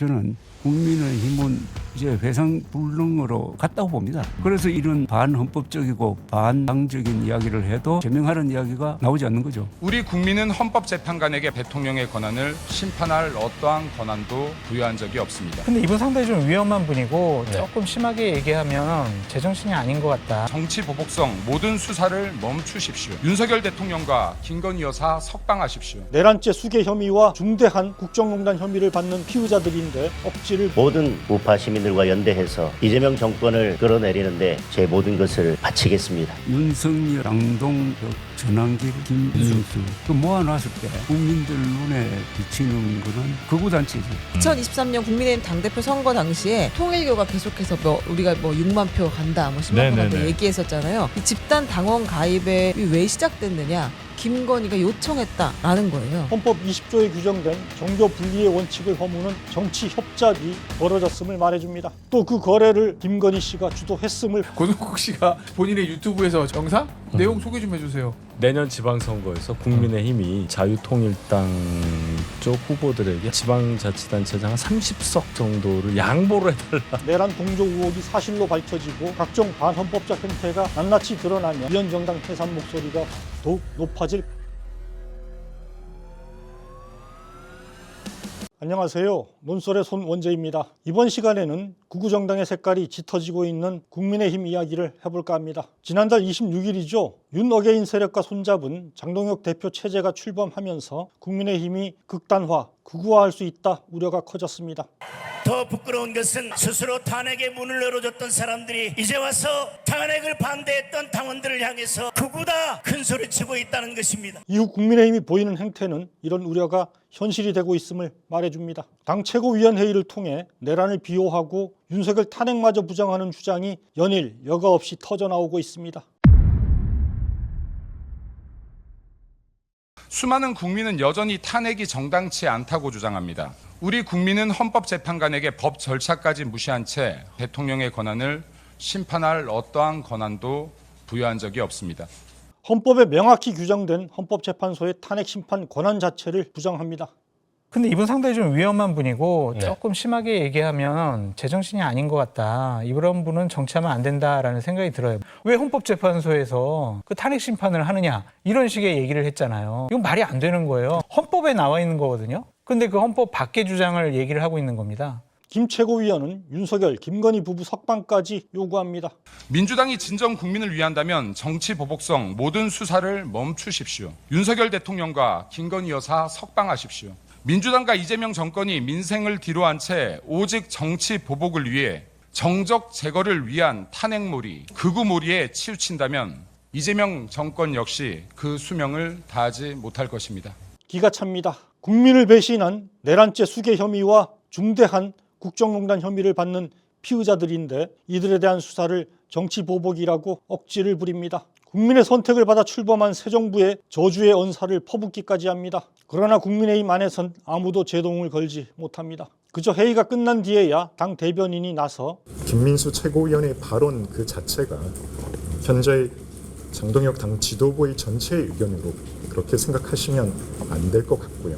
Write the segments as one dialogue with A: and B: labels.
A: 저는 국민의힘은 이제 회상불능으로 갔다고 봅니다. 그래서 이런 반헌법적이고 반당적인 이야기를 해도 제명하는 이야기가 나오지 않는 거죠.
B: 우리 국민은 헌법재판관에게 대통령의 권한을 심판할 어떠한 권한도 부여한 적이 없습니다.
C: 근데 이분 상당히 좀 위험한 분이고
D: 네.
C: 조금 심하게 얘기하면 제정신이 아닌 것 같다.
B: 정치 보복성 모든 수사를 멈추십시오. 윤석열 대통령과 김건희 여사 석방하십시오.
E: 내란죄 수개 혐의와 중대한 국정농단 혐의를 받는 피의자들인데 억지를
D: 모든 우파 시민들과 연대해서 이재명 정권을 끌어내리는데 제 모든 것을 바치겠습니다.
A: 윤석열, 장동혁, 전환길, 김윤수 그 모아놨을 때 국민들 눈에 비치는 거는 극우단체지.
F: 2023년 국민의힘 당대표 선거 당시에 통일교가 계속해서 우리가 6만 표 간다, 10만 표 간다 얘기했었잖아요. 이 집단 당원 가입에 왜 시작됐느냐? 김건희가 요청했다라는 거예요.
E: 헌법 20조에 규정된 정교 분리의 원칙을 허무는 정치 협작이 벌어졌음을 말해줍니다. 또 그 거래를 김건희 씨가 주도했음을
G: 고동국 씨가 본인의 유튜브에서 영상 내용 소개 좀 해주세요.
H: 내년 지방선거에서 국민의힘이 자유통일당 쪽 후보들에게 지방자치단체장 한 30석 정도를 양보를 해달라.
E: 내란 동조 의혹이 사실로 밝혀지고 각종 반헌법적 행태가 낱낱이 드러나면 위원정당 해산 목소리가 더욱 높아질. 안녕하세요. 논설의 손원재입니다. 이번 시간에는 구구정당의 색깔이 짙어지고 있는 국민의힘 이야기를 해볼까 합니다. 지난달 26일이죠. 윤 어게인 세력과 손잡은 장동혁 대표 체제가 출범하면서 국민의힘이 극단화, 극우화할 수 있다 우려가 커졌습니다.
I: 더 부끄러운 것은 스스로 탄핵의 문을 열어줬던 사람들이 이제 와서 탄핵을 반대했던 당원들을 향해서 극우다 큰 소리치고 있다는 것입니다.
E: 이후 국민의힘이 보이는 행태는 이런 우려가 현실이 되고 있음을 말해줍니다. 당 최고위원회의를 통해 내란을 비호하고 윤석열 탄핵마저 부정하는 주장이 연일 여과 없이 터져나오고 있습니다.
B: 수많은 국민은 여전히 탄핵이 정당치 않다고 주장합니다. 우리 국민은 헌법재판관에게 법 절차까지 무시한 채 대통령의 권한을 심판할 어떠한 권한도 부여한 적이 없습니다.
E: 헌법에 명확히 규정된 헌법재판소의 탄핵 심판 권한 자체를 부정합니다.
C: 근데 이분 상당히 좀 위험한 분이고 조금 심하게 얘기하면 제정신이 아닌 것 같다. 이런 분은 정치하면 안 된다라는 생각이 들어요. 왜 헌법재판소에서 그 탄핵 심판을 하느냐 이런 식의 얘기를 했잖아요. 이건 말이 안 되는 거예요. 헌법에 나와 있는 거거든요. 근데 그 헌법 밖의 주장을 얘기를 하고 있는 겁니다.
E: 김 최고위원은 윤석열, 김건희 부부 석방까지 요구합니다.
B: 민주당이 진정 국민을 위한다면 정치 보복성 모든 수사를 멈추십시오. 윤석열 대통령과 김건희 여사 석방하십시오. 민주당과 이재명 정권이 민생을 뒤로한 채 오직 정치 보복을 위해 정적 제거를 위한 탄핵몰이, 극우몰이에 치우친다면 이재명 정권 역시 그 수명을 다하지 못할 것입니다.
E: 기가 찹니다. 국민을 배신한 내란죄 수개 혐의와 중대한 국정농단 혐의를 받는 피의자들인데 이들에 대한 수사를 정치보복이라고 억지를 부립니다. 국민의 선택을 받아 출범한 새 정부의 저주의 언사를 퍼붓기까지 합니다. 그러나 국민의힘 안에선 아무도 제동을 걸지 못합니다. 그저 회의가 끝난 뒤에야 당 대변인이 나서
J: 김민수 최고위원의 발언 그 자체가 현재 장동혁 당 지도부의 전체의 의견으로 그렇게 생각하시면 안 될 것 같고요.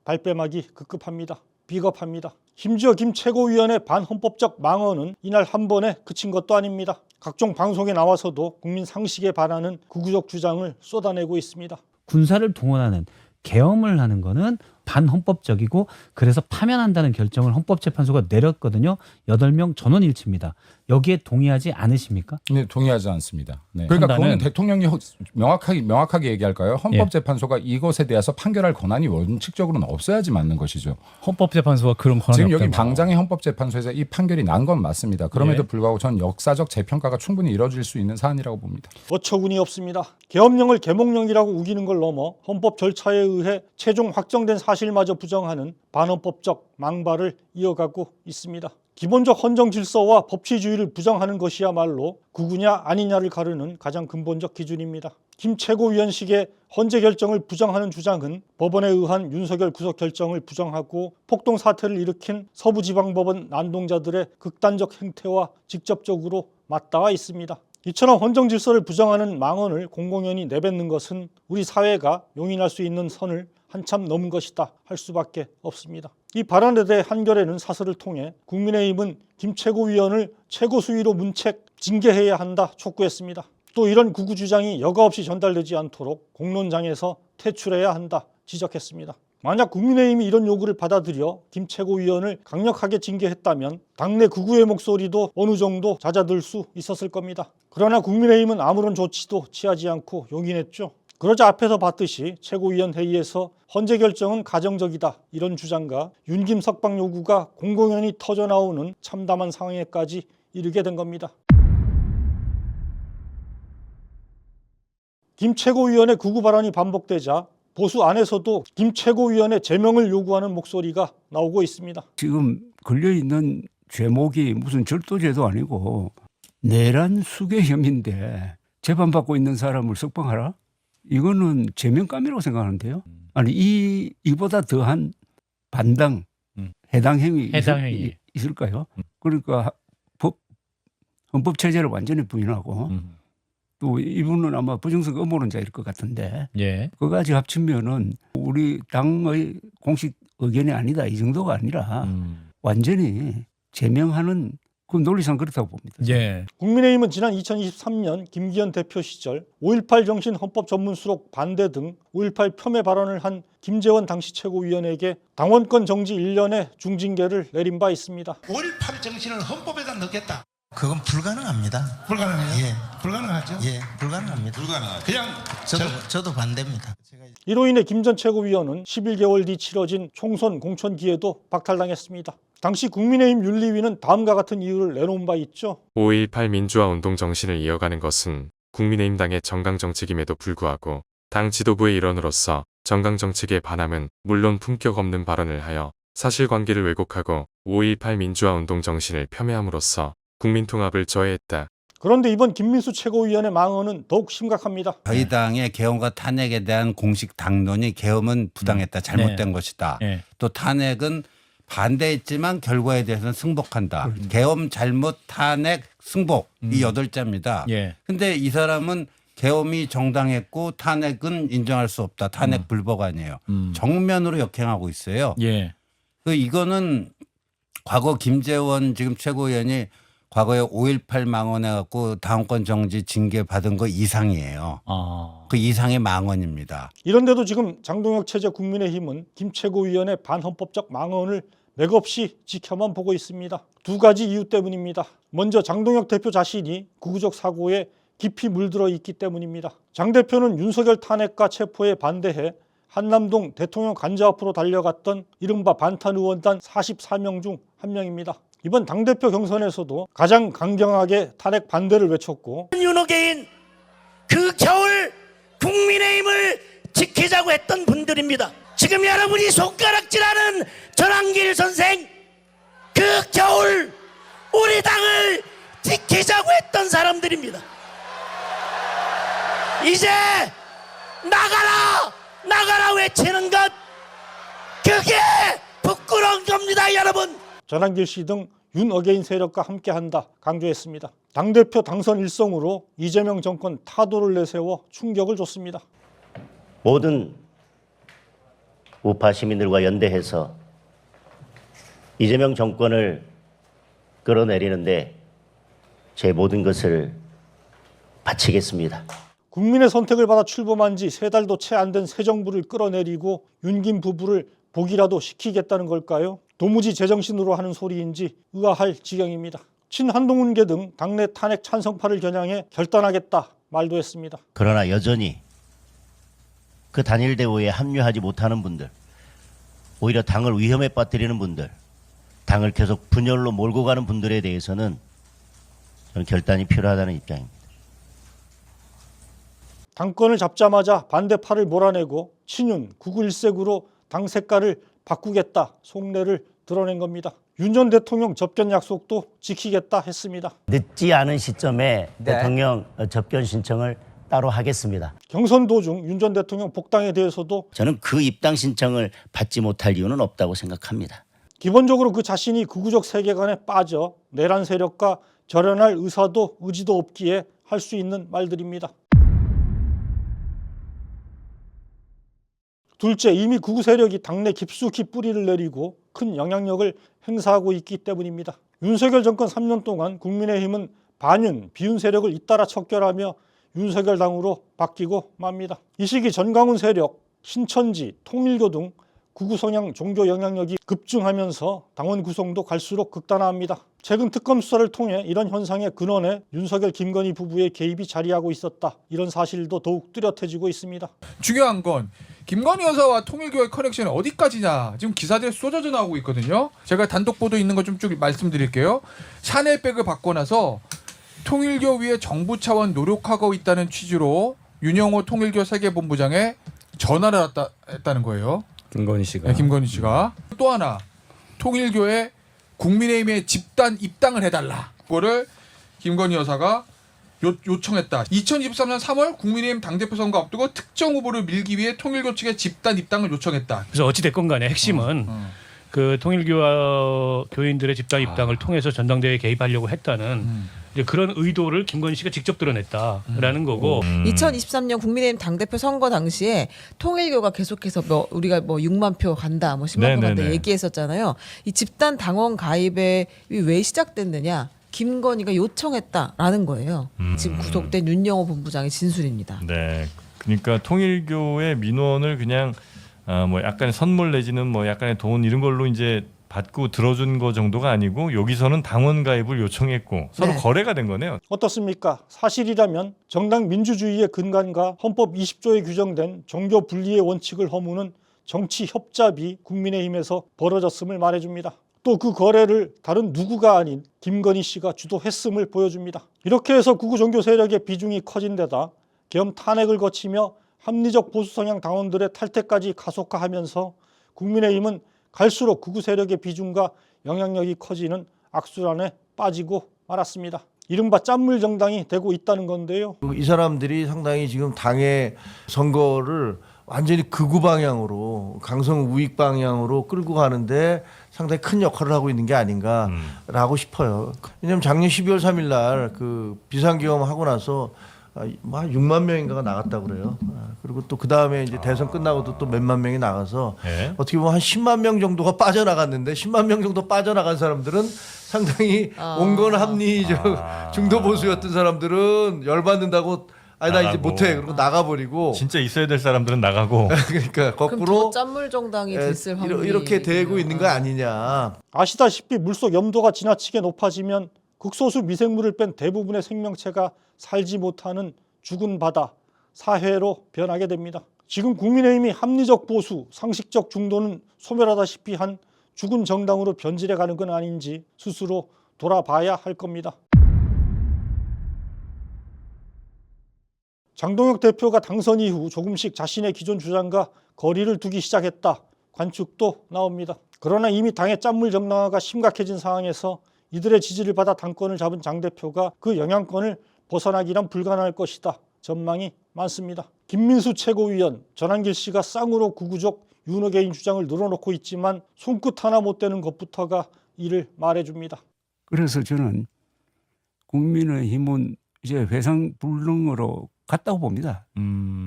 E: 발뺌하기 급급합니다. 비겁합니다. 심지어 김 최고위원의 반헌법적 망언은 이날 한 번에 그친 것도 아닙니다. 각종 방송에 나와서도 국민 상식에 반하는 극우적 주장을 쏟아내고 있습니다.
K: 군사를 동원하는 계엄을 하는 거는 반헌법적이고 그래서 파면한다는 결정을 헌법재판소가 내렸거든요. 8명 전원일치입니다. 여기에 동의하지 않으십니까?
L: 네, 동의하지 않습니다. 네. 그러니까 그건 대통령이 명확하게 얘기할까요? 헌법재판소가 이것에 대해서 판결할 권한이 원칙적으로는 없어야지 맞는 것이죠.
K: 헌법재판소가 그런 권한이
L: 지금 여기
K: 없다고.
L: 방장의 헌법재판소에서 이 판결이 난 건 맞습니다. 그럼에도 불구하고 전 역사적 재평가가 충분히 이뤄질 수 있는 사안이라고 봅니다.
E: 어처구니 없습니다. 계엄령을 계몽령이라고 우기는 걸 넘어 헌법 절차에 의해 최종 확정된 사실마저 부정하는 반헌법적 망발을 이어가고 있습니다. 기본적 헌정 질서와 법치주의를 부정하는 것이야말로 극우냐 아니냐를 가르는 가장 근본적 기준입니다. 김 최고위원식의 헌재 결정을 부정하는 주장은 법원에 의한 윤석열 구속 결정을 부정하고 폭동 사태를 일으킨 서부지방법원 난동자들의 극단적 행태와 직접적으로 맞닿아 있습니다. 이처럼 헌정 질서를 부정하는 망언을 공공연히 내뱉는 것은 우리 사회가 용인할 수 있는 선을 한참 넘은 것이다 할 수밖에 없습니다. 이 발언에 대해 한겨레는 사설을 통해 국민의힘은 김 최고위원을 최고수위로 문책 징계해야 한다 촉구했습니다. 또 이런 구구 주장이 여과 없이 전달되지 않도록 공론장에서 퇴출해야 한다 지적했습니다. 만약 국민의힘이 이런 요구를 받아들여 김 최고위원을 강력하게 징계했다면 당내 극우의 목소리도 어느 정도 잦아들 수 있었을 겁니다. 그러나 국민의힘은 아무런 조치도 취하지 않고 용인했죠. 그러자 앞에서 봤듯이 최고위원 회의에서 헌재 결정은 가정적이다 이런 주장과 윤김 석방 요구가 공공연히 터져나오는 참담한 상황에까지 이르게 된 겁니다. 김 최고위원의 극우 발언이 반복되자 보수 안에서도 김 최고위원의 제명을 요구하는 목소리가 나오고 있습니다.
A: 지금 걸려있는 죄목이 무슨 절도죄도 아니고 내란 수괴 혐의인데 재판받고 있는 사람을 석방하라? 이거는 제명감이라고 생각하는데요. 아니 이보다 더한 반당 해당 행위 있을까요? 그러니까 헌법 체제를 완전히 부인하고 또 이분은 아마 부정선거 음모론자일 것 같은데 그거까지 합치면은 우리 당의 공식 의견이 아니다 이 정도가 아니라 완전히 제명하는 그 논리상 그렇다고 봅니다.
E: 국민의힘은 지난 2023년 김기현 대표 시절 5.18 정신 헌법 전문 수록 반대 등 5.18 폄훼 발언을 한 김재원 당시 최고위원에게 당원권 정지 1년의 중징계를 내린 바 있습니다.
M: 5.18 정신을 헌법에다 넣겠다. 그건 불가능합니다. 불가능해요? 예, 불가능하죠. 예, 불가능합니다. 불가능하죠. 그냥 저도 반대입니다.
E: 이로 인해 김 전 최고위원은 11개월 뒤 치러진 총선 공천 기회도 박탈당했습니다. 당시 국민의힘 윤리위는 다음과 같은 이유를 내놓은 바 있죠.
N: 5.18 민주화 운동 정신을 이어가는 것은 국민의힘 당의 정강 정책임에도 불구하고 당 지도부의 일원으로서 정강 정책에 반함은 물론 품격 없는 발언을 하여 사실관계를 왜곡하고 5.18 민주화 운동 정신을 폄훼함으로써 국민 통합을 저해했다.
E: 그런데 이번 김민수 최고위원의 망언은 더욱 심각합니다.
O: 저희 당의 계엄과 탄핵에 대한 공식 당론이 계엄은 부당했다, 잘못된 것이다. 또 탄핵은 반대했지만 결과에 대해서는 승복한다. 계엄, 잘못, 탄핵, 승복 이 8자입니다. 근데 이 사람은 계엄이 정당했고 탄핵은 인정할 수 없다. 탄핵 불법 아니에요. 정면으로 역행하고 있어요. 이거는 과거 김재원 지금 최고위원이 과거에 5.18 망언해갖고 당원권 정지 징계 받은 거 이상이에요. 그 이상의 망언입니다.
E: 이런데도 지금 장동혁 체제 국민의힘은 김 최고위원의 반헌법적 망언을 맥없이 지켜만 보고 있습니다. 두 가지 이유 때문입니다. 먼저 장동혁 대표 자신이 극우적 사고에 깊이 물들어 있기 때문입니다. 장 대표는 윤석열 탄핵과 체포에 반대해 한남동 대통령 관저 앞으로 달려갔던 이른바 반탄 의원단 44명 중 한 명입니다. 이번 당대표 경선에서도 가장 강경하게 탄핵 반대를 외쳤고
I: 윤호개인 그 겨울 국민의힘을 지키자고 했던 분들입니다. 지금 여러분이 손가락질하는 전한길 선생 그 겨울 우리 당을 지키자고 했던 사람들입니다. 이제 나가라 외치는 것 그게 부끄러운 겁니다 여러분.
E: 전한길 씨 등 윤어게인 세력과 함께한다 강조했습니다. 당대표 당선 일성으로 이재명 정권 타도를 내세워 충격을 줬습니다.
D: 모든 우파 시민들과 연대해서 이재명 정권을 끌어내리는데 제 모든 것을 바치겠습니다.
E: 국민의 선택을 받아 출범한 지 3달도 채 안 된 새 정부를 끌어내리고 윤김 부부를 복이라도 시키겠다는 걸까요? 도무지 제정신으로 하는 소리인지 의아할 지경입니다. 친한동훈계 등 당내 탄핵 찬성파를 겨냥해 결단하겠다 말도 했습니다.
D: 그러나 여전히 그 단일 대우에 합류하지 못하는 분들, 오히려 당을 위험에 빠뜨리는 분들, 당을 계속 분열로 몰고 가는 분들에 대해서는 저는 결단이 필요하다는 입장입니다.
E: 당권을 잡자마자 반대파를 몰아내고 친윤, 극우 일색으로 당 색깔을 바꾸겠다 속내를 드러낸 겁니다. 윤 전 대통령 접견 약속도 지키겠다 했습니다.
D: 늦지 않은 시점에 대통령 접견 신청을 따로 하겠습니다.
E: 경선 도중 윤 전 대통령 복당에 대해서도
D: 저는 그 입당 신청을 받지 못할 이유는 없다고 생각합니다.
E: 기본적으로 그 자신이 극우적 세계관에 빠져 내란 세력과 절연할 의사도 의지도 없기에 할 수 있는 말들입니다. 둘째, 이미 극우 세력이 당내 깊숙이 뿌리를 내리고 큰 영향력을 행사하고 있기 때문입니다. 윤석열 정권 3년 동안 국민의힘은 반윤, 비윤 세력을 잇따라 척결하며 윤석열 당으로 바뀌고 맙니다. 이 시기 전광훈 세력, 신천지, 통일교 등 극우 성향 종교 영향력이 급증하면서 당원 구성도 갈수록 극단화합니다. 최근 특검 수사를 통해 이런 현상의 근원에 윤석열, 김건희 부부의 개입이 자리하고 있었다. 이런 사실도 더욱 뚜렷해지고 있습니다.
G: 중요한 건 김건희 여사와 통일교의 커넥션이 어디까지냐 지금 기사들이 쏟아져 나오고 있거든요. 제가 단독 보도 있는 거 좀 쭉 말씀드릴게요. 샤넬백을 받고 나서 통일교 위에 정부 차원 노력하고 있다는 취지로 윤영호 통일교 세계본부장에 전화를 했다는 거예요.
H: 김건희 씨가.
G: 네, 김건희 씨가. 또 하나 통일교에 국민의힘에 집단 입당을 해달라. 그거를 김건희 여사가 요청했다. 2023년 3월 국민의힘 당대표 선거 앞두고 특정 후보를 밀기 위해 통일교 측에 집단 입당을 요청했다.
P: 그래서 어찌 됐건 간에 핵심은 그 통일교 교인들의 집단 입당을 통해서 전당대회에 개입하려고 했다는 이제 그런 의도를 김건희 씨가 직접 드러냈다라는 거고.
F: 2023년 국민의힘 당대표 선거 당시에 통일교가 계속해서 우리가 6만 표 간다, 10만 표 간다 얘기했었잖아요. 이 집단 당원 가입에 왜 시작됐느냐? 김건희가 요청했다라는 거예요. 지금 구속된 윤영호 본부장의 진술입니다.
Q: 네, 그러니까 통일교의 민원을 그냥 뭐 약간의 선물 내지는 뭐 약간의 돈 이런 걸로 이제 받고 들어준 거 정도가 아니고 여기서는 당원 가입을 요청했고 서로 거래가 된 거네요.
E: 어떻습니까? 사실이라면 정당 민주주의의 근간과 헌법 20조에 규정된 종교 분리의 원칙을 허무는 정치 협잡이 국민의힘에서 벌어졌음을 말해줍니다. 또 그 거래를 다른 누구가 아닌 김건희 씨가 주도했음을 보여줍니다. 이렇게 해서 극우 종교 세력의 비중이 커진 데다 계엄 탄핵을 거치며 합리적 보수 성향 당원들의 탈퇴까지 가속화하면서 국민의힘은 갈수록 극우 세력의 비중과 영향력이 커지는 악순환에 빠지고 말았습니다. 이른바 짠물 정당이 되고 있다는 건데요.
R: 이 사람들이 상당히 지금 당의 선거를 완전히 극우 방향으로 강성 우익 방향으로 끌고 가는데 상당히 큰 역할을 하고 있는 게 아닌가라고 싶어요. 왜냐하면 작년 12월 3일 날 그 비상계엄 하고 나서 한 6만 명인가가 나갔다고 그래요. 그리고 또 그 다음에 이제 대선 끝나고도 또 몇만 명이 나가서 어떻게 보면 한 10만 명 정도가 빠져나갔는데 10만 명 정도 빠져나간 사람들은 상당히 온건 합리적 중도 보수였던 사람들은 열받는다고 아니 나 이제 못해 그리고 나가버리고
Q: 진짜 있어야 될 사람들은 나가고
E: 그러니까
F: 그럼 더 짠물 정당이 됐을 확률이
R: 이렇게 되고 있는 거 아니냐.
E: 아시다시피 물속 염도가 지나치게 높아지면 극소수 미생물을 뺀 대부분의 생명체가 살지 못하는 죽은 바다, 사회로 변하게 됩니다. 지금 국민의힘이 합리적 보수, 상식적 중도는 소멸하다시피 한 죽은 정당으로 변질해가는 건 아닌지 스스로 돌아봐야 할 겁니다. 장동혁 대표가 당선 이후 조금씩 자신의 기존 주장과 거리를 두기 시작했다. 관측도 나옵니다. 그러나 이미 당의 짠물 정당화가 심각해진 상황에서 이들의 지지를 받아 당권을 잡은 장 대표가 그 영향권을 벗어나기란 불가능할 것이다. 전망이 많습니다. 김민수 최고위원, 전한길 씨가 쌍으로 구구적 윤호개인 주장을 늘어놓고 있지만 손끝 하나 못 대는 것부터가 이를 말해줍니다.
A: 그래서 저는 국민의힘은 이제 회상불능으로 갔다고 봅니다.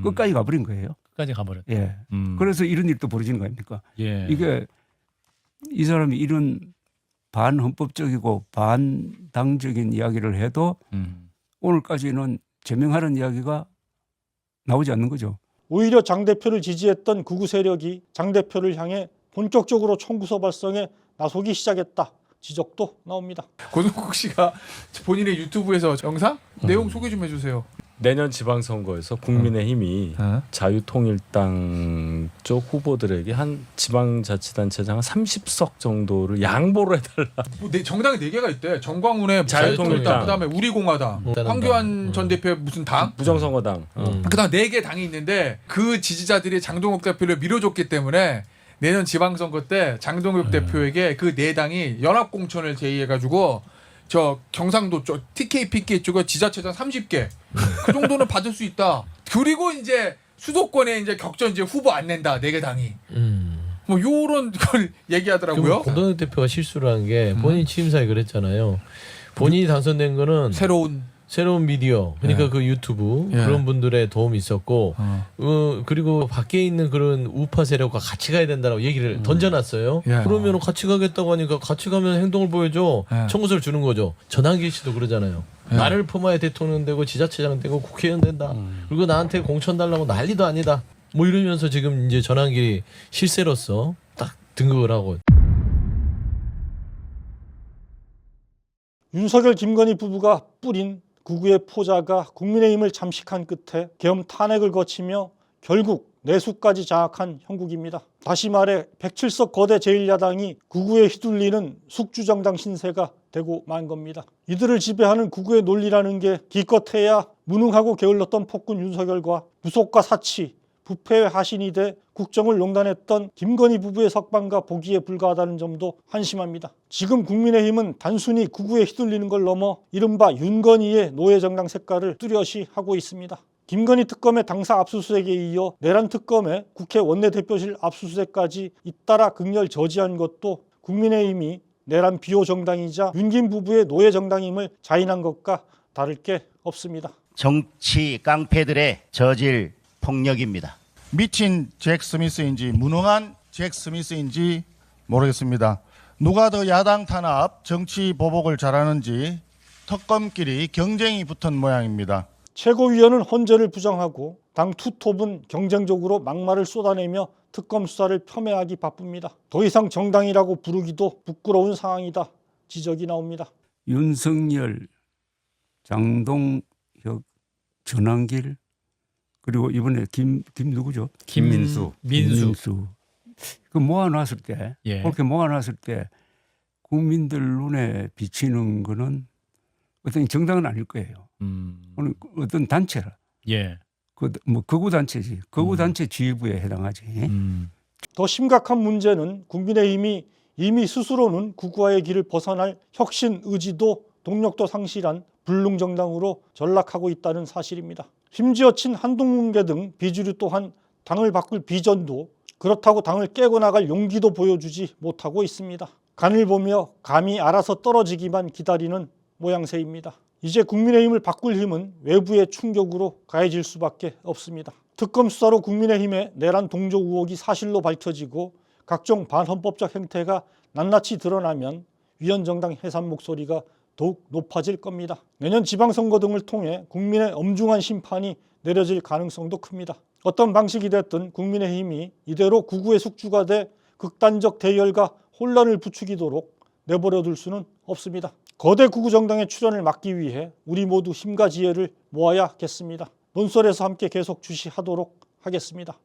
A: 끝까지 가버린 거예요.
P: 끝까지 가버렸다.
A: 예. 그래서 이런 일도 벌어지는 거 아닙니까?
P: 예.
A: 이게 이 사람이 이런 반헌법적이고 반당적인 이야기를 해도 오늘까지는 제명하는 이야기가 나오지 않는 거죠.
E: 오히려 장 대표를 지지했던 극우 세력이 장 대표를 향해 본격적으로 총구서 발성에 나서기 시작했다. 지적도 나옵니다.
G: 고동국 씨가 본인의 유튜브에서 영상 내용 소개 좀 해주세요.
H: 내년 지방선거에서 국민의힘이 자유통일당 쪽 후보들에게 한 지방자치단체장 한 30석 정도를 양보를 해달라.
G: 뭐 정당이 4개가 있대. 정광훈의 자유통일당, 그다음에 우리공화당, 황교안 전 대표의 무슨 당?
H: 부정선거당.
G: 그다음 4개 당이 있는데 그 지지자들이 장동혁 대표를 밀어줬기 때문에 내년 지방선거 때 장동혁 대표에게 그 4당이 연합공천을 제의해가지고 저 경상도 쪽 TK, PK 쪽에 지자체장 30개 그 정도는 받을 수 있다. 그리고 이제 수도권에 이제 격전 이제 후보 안 낸다 4개 당이. 뭐 요런 걸 얘기하더라고요.
S: 공동혁 대표가 실수를 한 게 본인 취임사에 그랬잖아요. 본인이 당선된 거는
G: 새로운
S: 새로운 미디어 그러니까
G: 예.
S: 그 유튜브
G: 예.
S: 그런 분들의 도움이 있었고 그리고 밖에 있는 그런 우파 세력과 같이 가야 된다고 얘기를 던져놨어요.
G: 예.
S: 그러면 같이 가겠다고 하니까 같이 가면 행동을 보여줘.
G: 예.
S: 청구서를 주는 거죠. 전환기 씨도 그러잖아요.
G: 예.
S: 나를 포마야 대통령 되고 지자체장 되고 국회의원 된다. 그리고 나한테 공천 달라고 난리도 아니다. 뭐 이러면서 지금 이제 전환길이 실세로서 딱 등극을 하고.
E: 윤석열 김건희 부부가 뿌린 구구의 포자가 국민의힘을 잠식한 끝에 계엄 탄핵을 거치며 결국 내수까지 장악한 형국입니다. 다시 말해 107석 거대 제1야당이 구구에 휘둘리는 숙주정당 신세가 되고 만 겁니다. 이들을 지배하는 구구의 논리라는 게 기껏해야 무능하고 게을렀던 폭군 윤석열과 무속과 사치, 부패의 하신이 돼 국정을 농단했던 김건희 부부의 석방과 보기에 불과하다는 점도 한심합니다. 지금 국민의힘은 단순히 구구에 휘둘리는 걸 넘어 이른바 윤건희의 노예정당 색깔을 뚜렷이 하고 있습니다. 김건희 특검의 당사 압수수색에 이어 내란 특검의 국회 원내대표실 압수수색까지 잇따라 극렬 저지한 것도 국민의힘이 내란 비호 정당이자 윤김 부부의 노예정당임을 자인한 것과 다를 게 없습니다.
D: 정치 깡패들의 저질 폭력입니다.
T: 미친 잭 스미스인지 무능한 잭 스미스인지 모르겠습니다. 누가 더 야당 탄압, 정치 보복을 잘하는지 턱검끼리 경쟁이 붙은 모양입니다.
E: 최고위원은 헌재를 부정하고 당 투톱은 경쟁적으로 막말을 쏟아내며 특검 수사를 폄훼하기 바쁩니다. 더 이상 정당이라고 부르기도 부끄러운 상황이다 지적이 나옵니다.
A: 윤석열, 장동혁, 전환길 그리고 이번에 김 누구죠?
K: 김민수.
A: 민수. 그 모아놨을 때,
K: 예.
A: 그렇게 모아놨을 때 국민들 눈에 비치는 거는 어떤 정당은 아닐 거예요. 어떤 단체라.
K: 예.
A: 뭐 거구 단체지. 거구 단체 지휘부에 해당하지.
E: 더 심각한 문제는 국민의힘이 이미 스스로는 구구와의 길을 벗어날 혁신 의지도 동력도 상실한 불능정당으로 전락하고 있다는 사실입니다. 심지어 친 한동훈계 등 비주류 또한 당을 바꿀 비전도 그렇다고 당을 깨고 나갈 용기도 보여주지 못하고 있습니다. 간을 보며 감히 알아서 떨어지기만 기다리는 모양새입니다. 이제 국민의힘을 바꿀 힘은 외부의 충격으로 가해질 수밖에 없습니다. 특검 수사로 국민의힘의 내란 동조 의혹이 사실로 밝혀지고 각종 반헌법적 행태가 낱낱이 드러나면 위헌정당 해산 목소리가 더욱 높아질 겁니다. 내년 지방선거 등을 통해 국민의 엄중한 심판이 내려질 가능성도 큽니다. 어떤 방식이 됐든 국민의힘이 이대로 구구의 숙주가 돼 극단적 대열과 혼란을 부추기도록 내버려둘 수는 없습니다. 거대 구구 정당의 출현을 막기 위해 우리 모두 힘과 지혜를 모아야겠습니다. 논설에서 함께 계속 주시하도록 하겠습니다.